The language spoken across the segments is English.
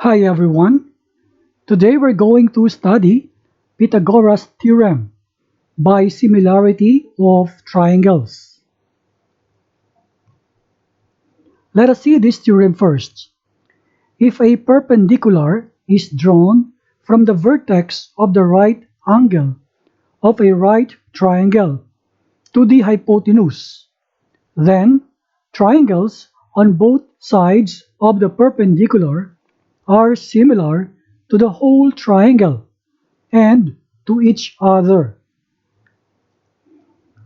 Hi everyone. Today we're going to study Pythagoras Theorem by similarity of triangles. Let us see this theorem first. If a perpendicular is drawn from the vertex of the right angle of a right triangle to the hypotenuse, then triangles on both sides of the perpendicular are similar to the whole triangle and to each other.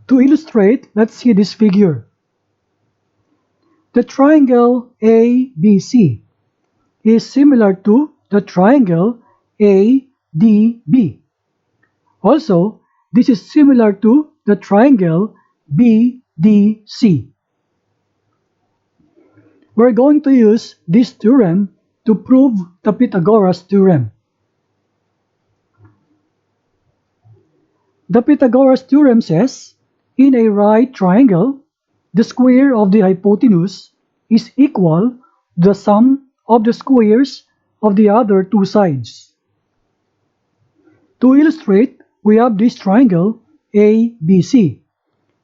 To illustrate, let's see this figure. The triangle ABC is similar to the triangle ADB. Also, this is similar to the triangle BDC. We're going to use this theorem to prove the Pythagoras theorem. The Pythagoras theorem says, in a right triangle, the square of the hypotenuse is equal to the sum of the squares of the other two sides. To illustrate, we have this triangle ABC.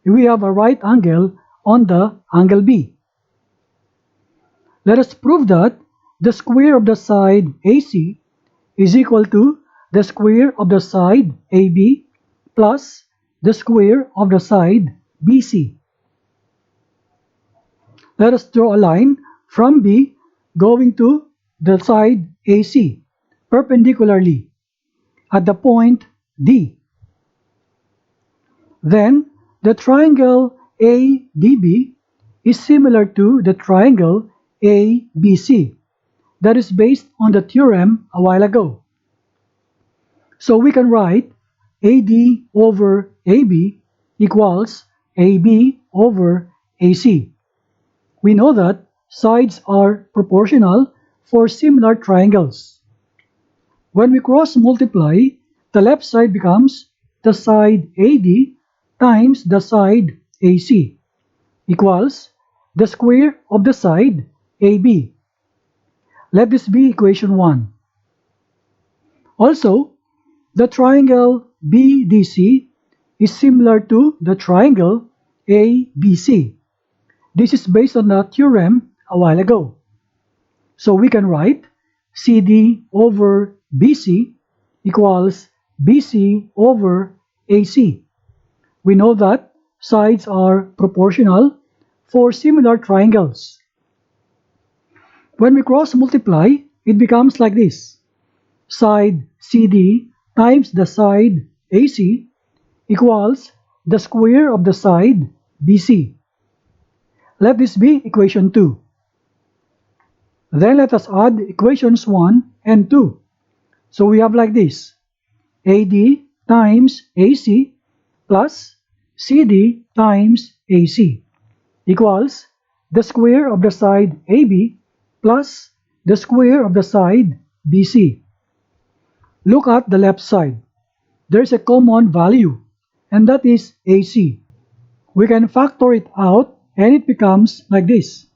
We have a right angle on the angle B. Let us prove that the square of the side AC is equal to the square of the side AB plus the square of the side BC. Let us draw a line from B going to the side AC perpendicularly at the point D. Then the triangle ADB is similar to the triangle ABC that is based on the theorem a while ago. So we can write AD over AB equals AB over AC. We know that sides are proportional for similar triangles. When we cross multiply, the left side becomes the side AD times the side AC equals the square of the side AB. Let this be equation 1. Also, the triangle BDC is similar to the triangle ABC. This is based on the theorem a while ago. So we can write CD over BC equals BC over AC. We know that sides are proportional for similar triangles. When we cross multiply, it becomes like this. Side CD times the side AC equals the square of the side BC. Let this be equation 2. Then let us add equations 1 and 2. So we have like this. AD times AC plus CD times AC equals the square of the side AB plus the square of the side BC. Look at the left side. There is a common value, and that is AC. We can factor it out, and it becomes like this.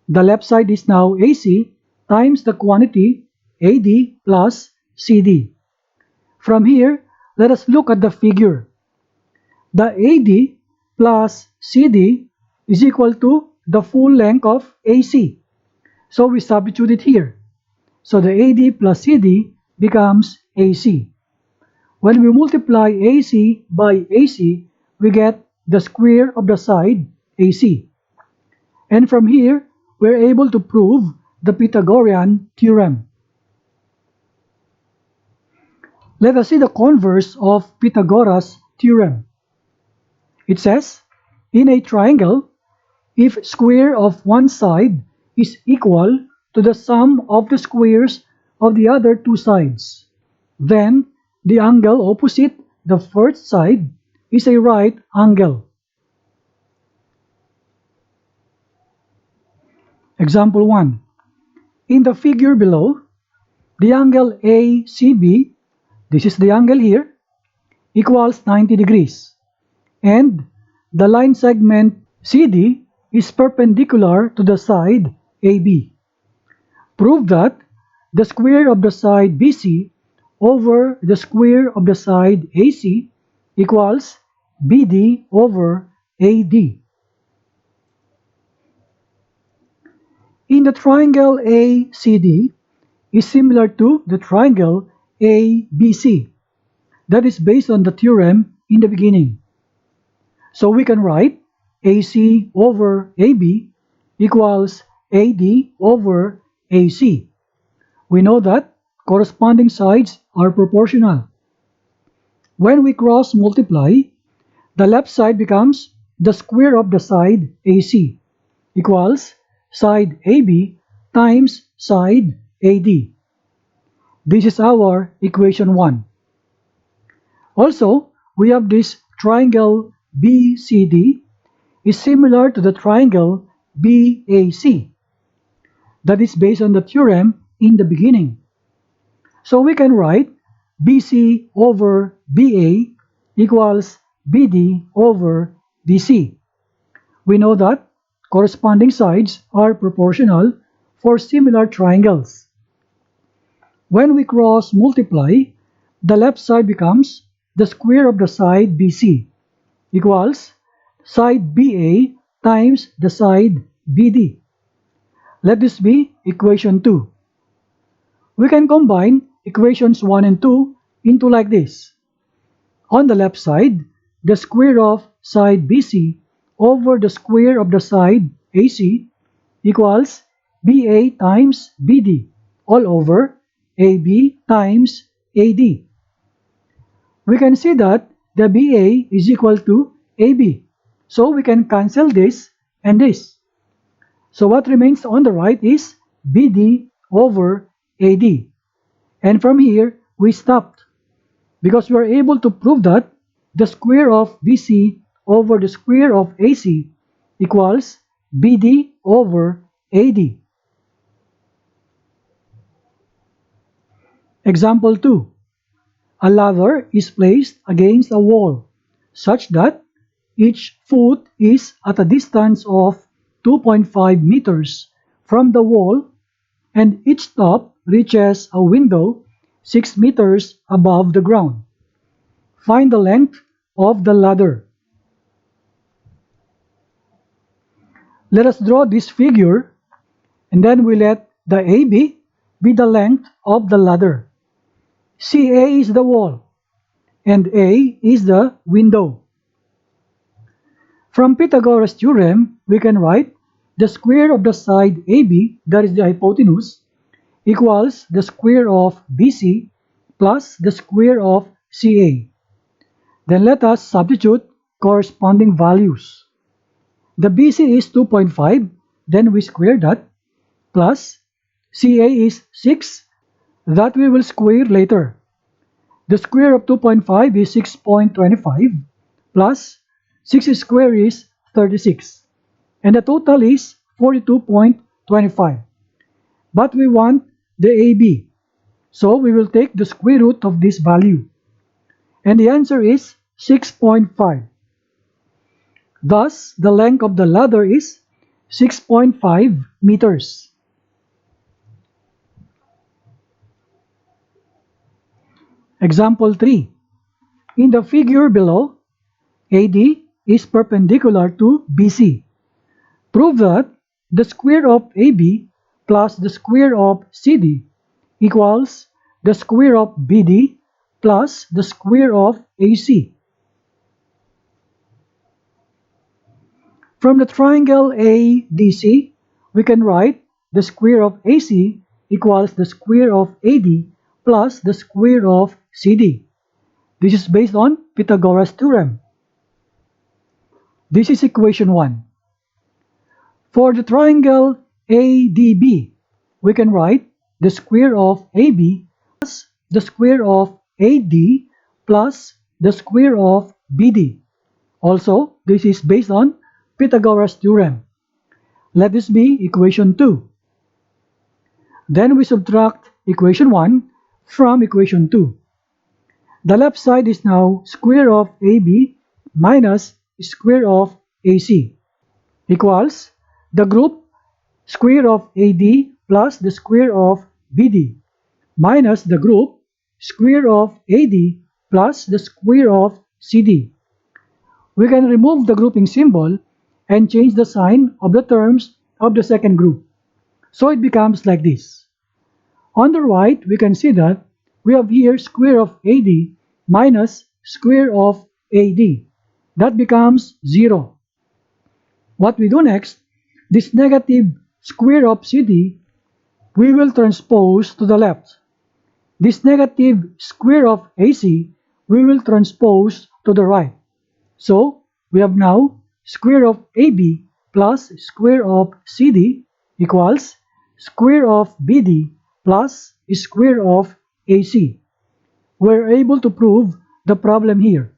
The left side is now AC times the quantity AD plus CD. From here, let us look at the figure. The AD plus CD is equal to the full length of AC. So we substitute it here. So the AD plus CD becomes AC. When we multiply AC by AC, we get the square of the side AC. And from here, we're able to prove the Pythagorean theorem. Let us see the converse of Pythagoras theorem. It says, in a triangle, if square of one side is equal to the sum of the squares of the other two sides, then the angle opposite the first side is a right angle. Example 1. In the figure below, the angle ACB, this is the angle here, equals 90 degrees. And the line segment CD is perpendicular to the side AB. Prove that the square of the side BC over the square of the side AC equals BD over AD. In the triangle ACD is similar to the triangle ABC. That is based on the theorem in the beginning. So we can write AC over AB equals AD over AC. We know that corresponding sides are proportional. When we cross multiply, the left side becomes the square of the side AC equals side AB times side AD. This is our equation 1. Also, we have this triangle BCD is similar to the triangle BAC. That is based on the theorem in the beginning. So we can write BC over BA equals BD over BC. We know that corresponding sides are proportional for similar triangles. When we cross multiply, the left side becomes the square of the side BC equals side BA times the side BD. Let this be equation 2. We can combine equations 1 and 2 into like this. On the left side, the square of side BC over the square of the side AC equals BA times BD all over AB times AD. We can see that the BA is equal to AB. So we can cancel this and this. So what remains on the right is BD over AD. And from here, we stopped because we are able to prove that the square of BC over the square of AC equals BD over AD. Example 2. A ladder is placed against a wall such that each foot is at a distance of 2.5 meters from the wall and each top reaches a window 6 meters above the ground. Find the length of the ladder. Let us draw this figure and then we let the AB be the length of the ladder. CA is the wall and A is the window. From Pythagoras Theorem, we can write the square of the side AB, that is the hypotenuse, equals the square of BC plus the square of CA. Then let us substitute corresponding values. The BC is 2.5, then we square that, plus CA is 6, that we will square later. The square of 2.5 is 6.25, plus 6 square is 36, and the total is 42.25. But we want the AB, so we will take the square root of this value, and the answer is 6.5. Thus, the length of the ladder is 6.5 meters. Example 3. In the figure below, AD is perpendicular to BC. Prove that the square of AB plus the square of CD equals the square of BD plus the square of AC. From the triangle ADC, we can write the square of AC equals the square of AD plus the square of CD. This is based on Pythagoras Theorem. This is equation 1. For the triangle ADB, we can write the square of AB plus the square of AD plus the square of BD. Also, this is based on Pythagoras Theorem. Let this be equation 2. Then we subtract equation 1 from equation 2. The left side is now square of AB minus square of AC equals the group square of AD plus the square of BD. minus the group square of AD plus the square of CD. We can remove the grouping symbol and change the sign of the terms of the second group. So it becomes like this. On the right, we can see that we have here square of AD minus square of AD. That becomes 0. What we do next, this negative square of CD, we will transpose to the left. This negative square of AC, we will transpose to the right. So, we have now square of AB plus square of CD equals square of BD plus square of AC. We're able to prove the problem here.